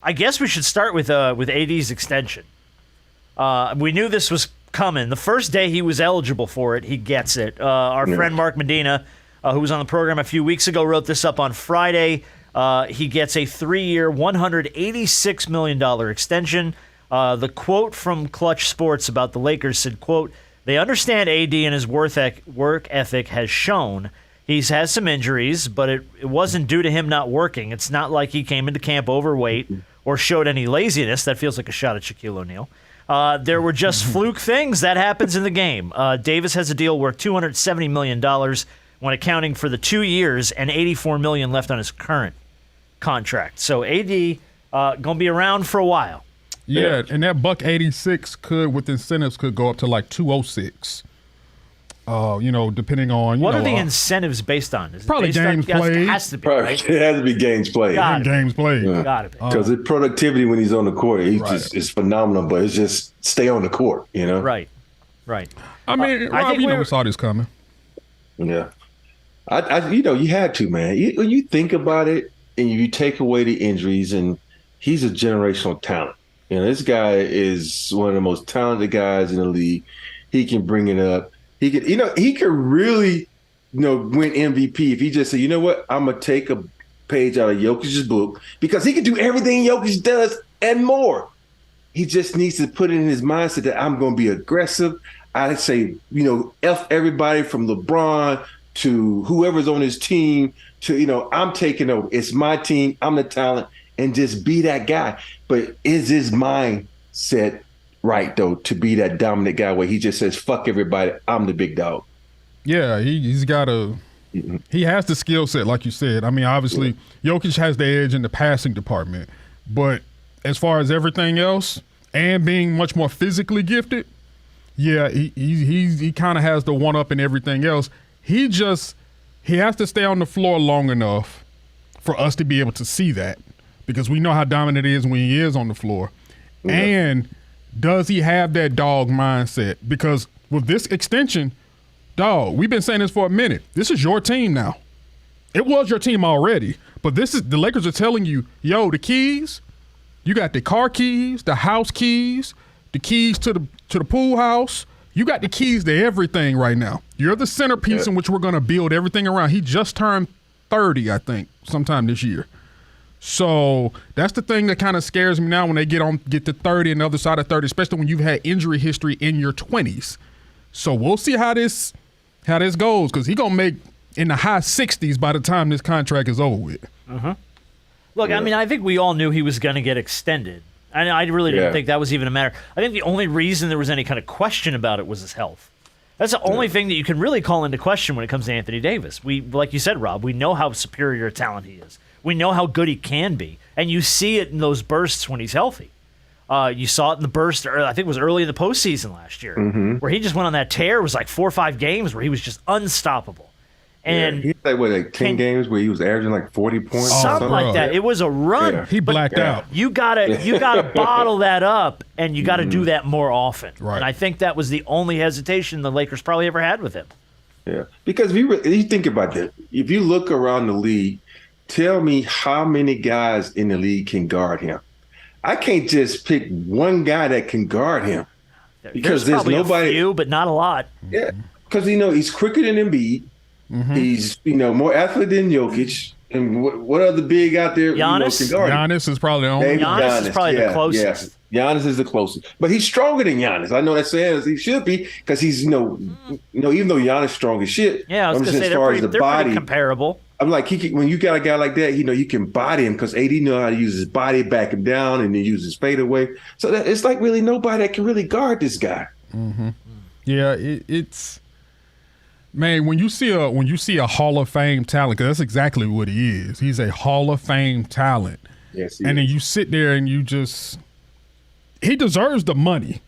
I guess we should start with AD's extension. We knew this was coming. The first day he was eligible for it, he gets it. Our friend Mark Medina, who was on the program a few weeks ago, wrote this up on Friday. He gets a 3-year, $186 million extension. The quote from Clutch Sports about the Lakers said, quote, "They understand AD and his work ethic has shown. He has some injuries, but it wasn't due to him not working. It's not like he came into camp overweight or showed any laziness." That feels like a shot at Shaquille O'Neal. There were just fluke things. That happens in the game. Davis has a deal worth $270 million when accounting for the 2 years and $84 million left on his current contract. So AD going to be around for a while. Yeah, and that $186 could, with incentives, could go up to like $206. Depending on what are the incentives based on? Is probably games played. It has to be. Right? It has to be games played. Games played. Got to be. Because his productivity when he's on the court, is phenomenal. But it's just stay on the court, Right. I mean, Rob, we saw this coming. Yeah, you had to, man. When you think about it, and you take away the injuries, and he's a generational talent. This guy is one of the most talented guys in the league. He can bring it up. He could, he could really, win MVP if he just said, you know what, I'm gonna take a page out of Jokic's book, because he can do everything Jokic does and more. He just needs to put it in his mindset that I'm gonna be aggressive. I'd say, F everybody from LeBron to whoever's on his team to, I'm taking over. It's my team. I'm the talent, and just be that guy. But is his mindset right, though, to be that dominant guy where he just says, fuck everybody, I'm the big dog? Yeah, he has the skill set, like you said. I mean, obviously, Jokic has the edge in the passing department. But as far as everything else and being much more physically gifted, yeah, he kind of has the one-up in everything else. He has to stay on the floor long enough for us to be able to see that, because we know how dominant it is when he is on the floor. Yeah. And does he have that dog mindset? Because with this extension, dog, we've been saying this for a minute. This is your team now. It was your team already, but the Lakers are telling you, yo, the keys, you got the car keys, the house keys, the keys to the pool house. You got the keys to everything right now. You're the centerpiece in which we're going to build everything around. He just turned 30, I think, sometime this year. So that's the thing that kind of scares me now when they get to 30 and the other side of 30, especially when you've had injury history in your 20s. So we'll see how this goes, because he's going to make in the high 60s by the time this contract is over with. Uh-huh. Look, I mean, I think we all knew he was going to get extended. And I really didn't think that was even a matter. I think the only reason there was any kind of question about it was his health. That's the only thing that you can really call into question when it comes to Anthony Davis. Like you said, Rob, we know how superior a talent he is. We know how good he can be. And you see it in those bursts when he's healthy. You saw it in the burst, I think it was early in the postseason last year, where he just went on that tear. It was like 4 or 5 games where he was just unstoppable. And he played like 10 games where he was averaging like 40 points, something like that. It was a run. Yeah. He blacked out. You gotta bottle that up, and you got to do that more often. Right. And I think that was the only hesitation the Lakers probably ever had with him. Yeah, because if you think about that, if you look around the league, tell me how many guys in the league can guard him. I can't just pick one guy that can guard him, because there's nobody. A few, but not a lot. Yeah, because he's quicker than Embiid. He's more athletic than Jokic. And what other big out there? Giannis? Can guard him? Giannis is probably the only. Giannis is probably the closest. Yeah. Giannis is the closest, but he's stronger than Giannis. I know that saying he should be, because he's even though Giannis is strong as shit. Yeah, I was going to say they're pretty comparable. I'm like, when you got a guy like that, you can body him, because AD know how to use his body, back him down, and then use his fadeaway. So it's like really nobody that can really guard this guy. Yeah, it's. Man, when you see a Hall of Fame talent, because that's exactly what he is. He's a Hall of Fame talent. Yes, and then you sit there and he deserves the money.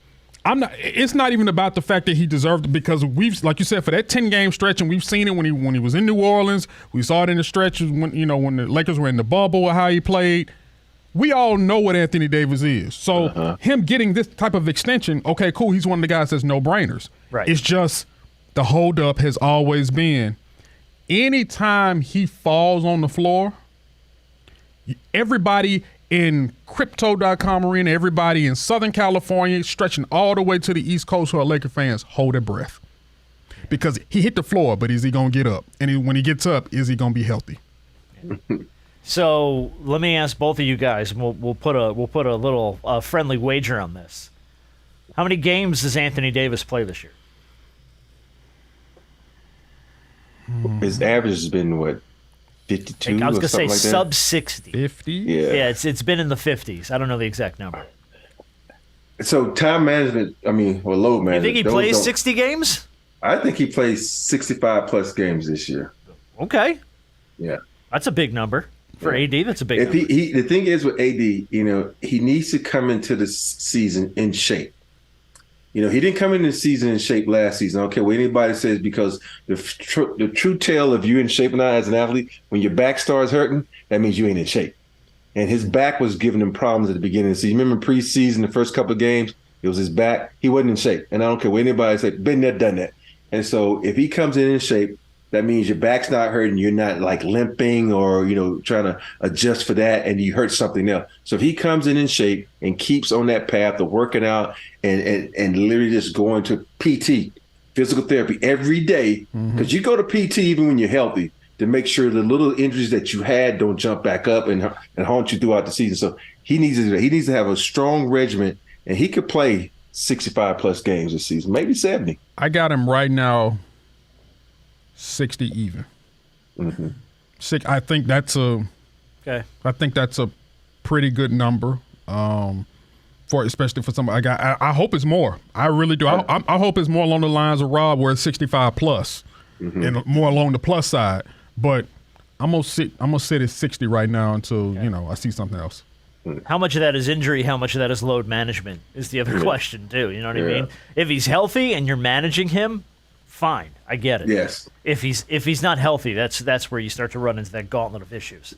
It's not even about the fact that he deserved it, because like you said, for that 10-game stretch, and we've seen it when he was in New Orleans. We saw it in the stretches when the Lakers were in the bubble, how he played. We all know what Anthony Davis is. So him getting this type of extension, okay, cool. He's one of the guys that's no-brainers. Right. It's just the holdup has always been, anytime he falls on the floor, everybody in Crypto.com arena, everybody in Southern California, stretching all the way to the East Coast who are Laker fans, hold their breath. Because he hit the floor, but is he going to get up? And when he gets up, is he going to be healthy? So let me ask both of you guys, and we'll put a little friendly wager on this. How many games does Anthony Davis play this year? His average has been, what, 52 I was or going to say something like that? sub 60. 50? Yeah, it's been in the 50s. I don't know the exact number. So time management, load management. You think he those plays don't- 60 games? I think he plays 65-plus games this year. Okay. Yeah. That's a big number. For AD, that's a big If number. the thing is with AD, he needs to come into the season in shape. He didn't come into the season in shape last season. I don't care what anybody says, because the true tale of you in shape or not as an athlete, when your back starts hurting, that means you ain't in shape. And his back was giving him problems at the beginning of the season. Remember preseason, the first couple of games, it was his back. He wasn't in shape. And I don't care what anybody says, been there, done that. And so if he comes in shape, that means your back's not hurting. You're not like limping or, trying to adjust for that and you hurt something else. So if he comes in shape and keeps on that path of working out and literally just going to PT, physical therapy every day, because you go to PT even when you're healthy to make sure the little injuries that you had don't jump back up and haunt you throughout the season. So he needs to have a strong regimen, and he could play 65-plus games this season, maybe 70. I got him right now 60 even. I think that's a pretty good number, especially for somebody. I hope it's more. I really do. I hope it's more along the lines of Rob, where it's 65 plus, and more along the plus side. But I'm gonna sit at 60 right now until I see something else. How much of that is injury? How much of that is load management is the other question too. You know what I mean? If he's healthy and you're managing him, fine, I get it. Yes. If he's not healthy, that's where you start to run into that gauntlet of issues.